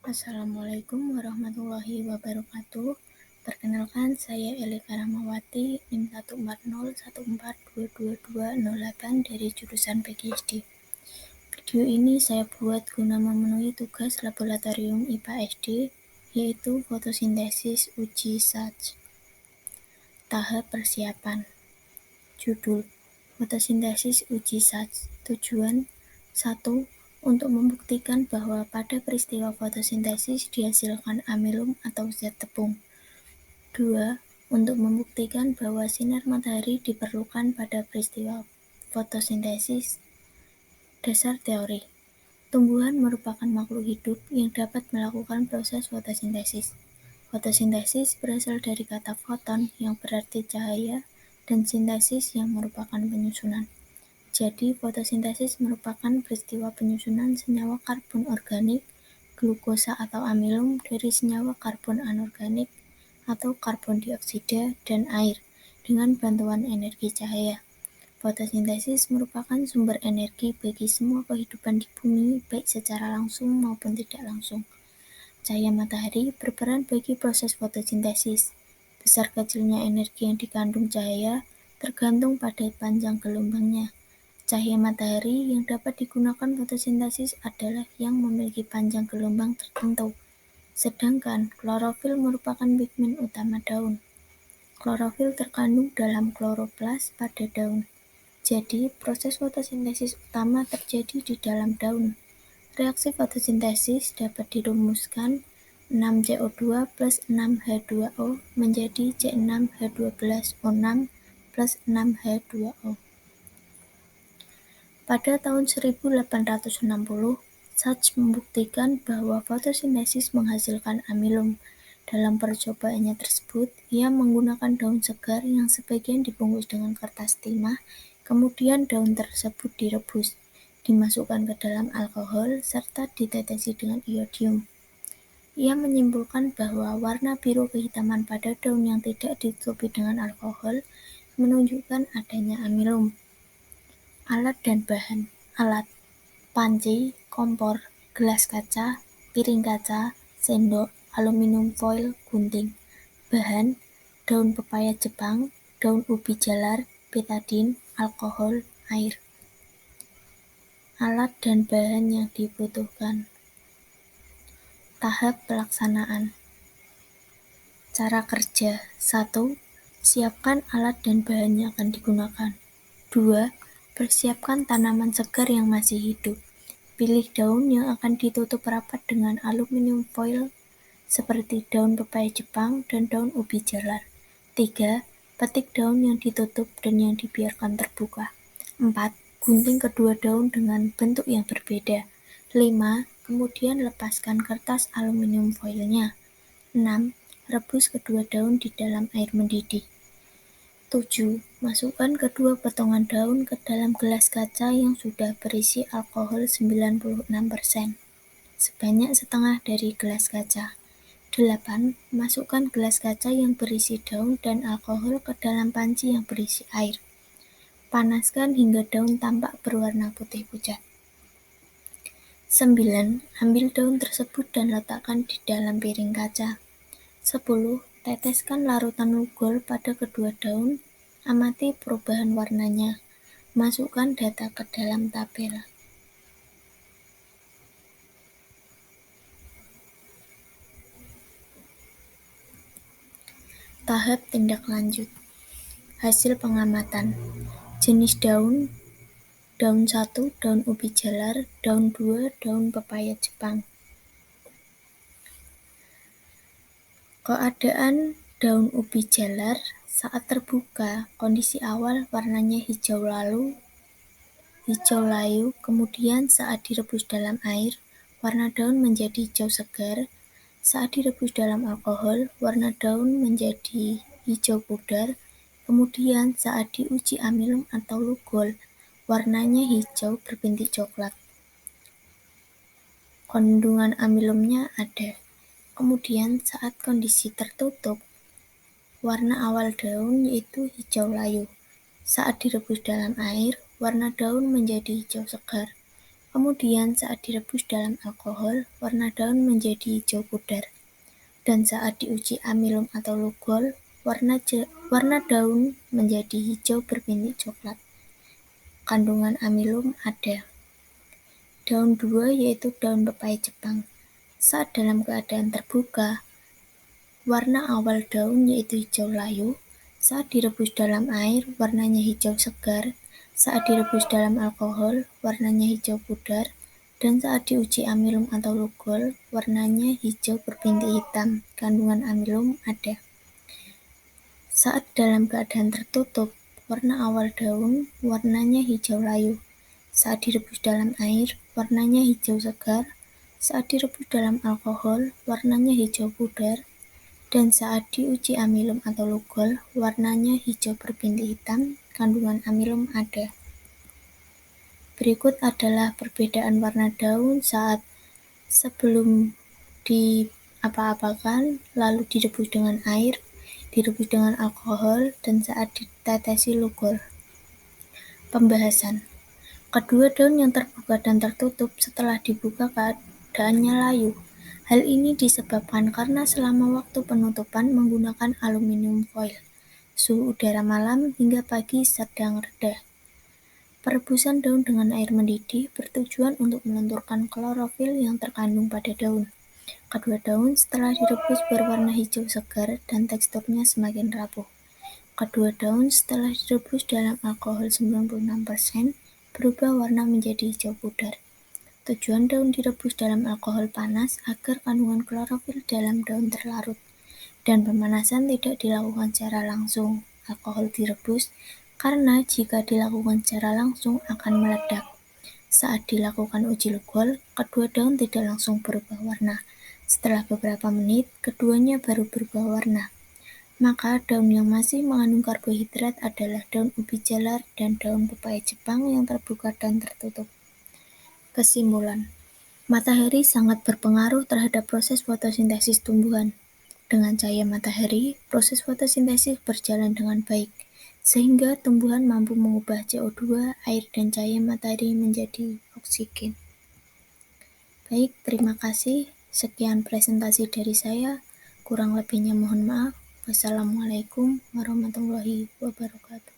Assalamualaikum warahmatullahi wabarakatuh. Perkenalkan, saya Elika Rahmawati, NIM 14014222208 dari jurusan PGSD. Video ini saya buat guna memenuhi tugas laboratorium IPA SD, yaitu fotosintesis uji Sachs. Tahap persiapan. Judul: Fotosintesis uji Sachs. Tujuan: 1. Untuk membuktikan bahwa pada peristiwa fotosintesis dihasilkan amilum atau zat tepung. 2. Untuk membuktikan bahwa sinar matahari diperlukan pada peristiwa fotosintesis. Dasar teori. Tumbuhan merupakan makhluk hidup yang dapat melakukan proses fotosintesis. Fotosintesis berasal dari kata foton yang berarti cahaya dan sintesis yang merupakan penyusunan. Jadi, fotosintesis merupakan peristiwa penyusunan senyawa karbon organik, glukosa atau amilum dari senyawa karbon anorganik atau karbon dioksida dan air dengan bantuan energi cahaya. Fotosintesis merupakan sumber energi bagi semua kehidupan di bumi, baik secara langsung maupun tidak langsung. Cahaya matahari berperan bagi proses fotosintesis. Besar kecilnya energi yang dikandung cahaya tergantung pada panjang gelombangnya. Cahaya matahari yang dapat digunakan fotosintesis adalah yang memiliki panjang gelombang tertentu. Sedangkan klorofil merupakan pigmen utama daun. Klorofil terkandung dalam kloroplas pada daun. Jadi, proses fotosintesis utama terjadi di dalam daun. Reaksi fotosintesis dapat dirumuskan 6CO2 plus 6H2O menjadi C6H12O6 plus 6H2O. Pada tahun 1860, Sachs membuktikan bahwa fotosintesis menghasilkan amilum. Dalam percobaannya tersebut, ia menggunakan daun segar yang sebagian dibungkus dengan kertas timah, kemudian daun tersebut direbus, dimasukkan ke dalam alkohol, serta ditetesi dengan iodium. Ia menyimpulkan bahwa warna biru kehitaman pada daun yang tidak ditutupi dengan alkohol menunjukkan adanya amilum. Alat dan bahan. Alat: panci, kompor, gelas kaca, piring kaca, sendok, aluminium foil, gunting. Bahan: daun pepaya Jepang, daun ubi jalar, betadin, alkohol, air. Alat dan bahan yang dibutuhkan. Tahap pelaksanaan. Cara kerja. 1. Siapkan alat dan bahan yang akan digunakan. 2. Persiapkan tanaman segar yang masih hidup. Pilih daun yang akan ditutup rapat dengan aluminium foil seperti daun pepaya Jepang dan daun ubi jalar. 3. Petik daun yang ditutup dan yang dibiarkan terbuka. 4. Gunting kedua daun dengan bentuk yang berbeda. 5. Kemudian lepaskan kertas aluminium foilnya. 6. Rebus kedua daun di dalam air mendidih. 7. Masukkan kedua potongan daun ke dalam gelas kaca yang sudah berisi alkohol 96%, sebanyak setengah dari gelas kaca. 8. Masukkan gelas kaca yang berisi daun dan alkohol ke dalam panci yang berisi air. Panaskan hingga daun tampak berwarna putih pucat. 9. Ambil daun tersebut dan letakkan di dalam piring kaca. 10. Teteskan larutan lugol pada kedua daun, amati perubahan warnanya. Masukkan data ke dalam tabel. Tahap tindak lanjut. Hasil pengamatan. Jenis daun: daun 1, daun ubi jalar, daun 2, daun pepaya Jepang. Keadaan daun ubi jalar saat terbuka, kondisi awal warnanya hijau layu, kemudian saat direbus dalam air, warna daun menjadi hijau segar. Saat direbus dalam alkohol, warna daun menjadi hijau pudar. Kemudian saat diuji amilum atau lugol, warnanya hijau berbintik coklat. Kandungan amilumnya ada. Kemudian saat kondisi tertutup, warna awal daun yaitu hijau layu. Saat direbus dalam air, warna daun menjadi hijau segar. Kemudian saat direbus dalam alkohol, warna daun menjadi hijau pudar. Dan saat diuji amilum atau lugol, warna daun menjadi hijau berbintik coklat. Kandungan amilum ada. Daun 2 yaitu daun pepaya Jepang. Saat dalam keadaan terbuka, warna awal daun yaitu hijau layu. Saat direbus dalam air, warnanya hijau segar. Saat direbus dalam alkohol, warnanya hijau pudar. Dan saat diuji amilum atau lugol, warnanya hijau berbintik hitam. Kandungan amilum ada. Saat dalam keadaan tertutup, warna awal daun warnanya hijau layu. Saat direbus dalam air, warnanya hijau segar. Saat direbus dalam alkohol, warnanya hijau pudar. Dan saat diuji amilum atau lugol, warnanya hijau berbintik hitam. Kandungan amilum ada. Berikut adalah perbedaan warna daun saat sebelum diapa-apakan, lalu direbus dengan air, direbus dengan alkohol, dan saat ditetesi lugol. Pembahasan. Kedua daun yang terbuka dan tertutup setelah dibuka keadaannya layu. Hal ini disebabkan karena selama waktu penutupan menggunakan aluminium foil. Suhu udara malam hingga pagi sedang rendah. Perebusan daun dengan air mendidih bertujuan untuk melenturkan klorofil yang terkandung pada daun. Kedua daun setelah direbus berwarna hijau segar dan teksturnya semakin rapuh. Kedua daun setelah direbus dalam alkohol 96% berubah warna menjadi hijau pudar. Tujuan daun direbus dalam alkohol panas agar kandungan klorofil dalam daun terlarut, dan pemanasan tidak dilakukan secara langsung. Alkohol direbus karena jika dilakukan secara langsung akan meledak. Saat dilakukan uji lugol, kedua daun tidak langsung berubah warna. Setelah beberapa menit, keduanya baru berubah warna. Maka daun yang masih mengandung karbohidrat adalah daun ubi jalar dan daun pepaya Jepang yang terbuka dan tertutup. Kesimpulan. Matahari sangat berpengaruh terhadap proses fotosintesis tumbuhan. Dengan cahaya matahari, proses fotosintesis berjalan dengan baik, sehingga tumbuhan mampu mengubah CO2, air, dan cahaya matahari menjadi oksigen. Baik, terima kasih. Sekian presentasi dari saya. Kurang lebihnya mohon maaf. Wassalamualaikum warahmatullahi wabarakatuh.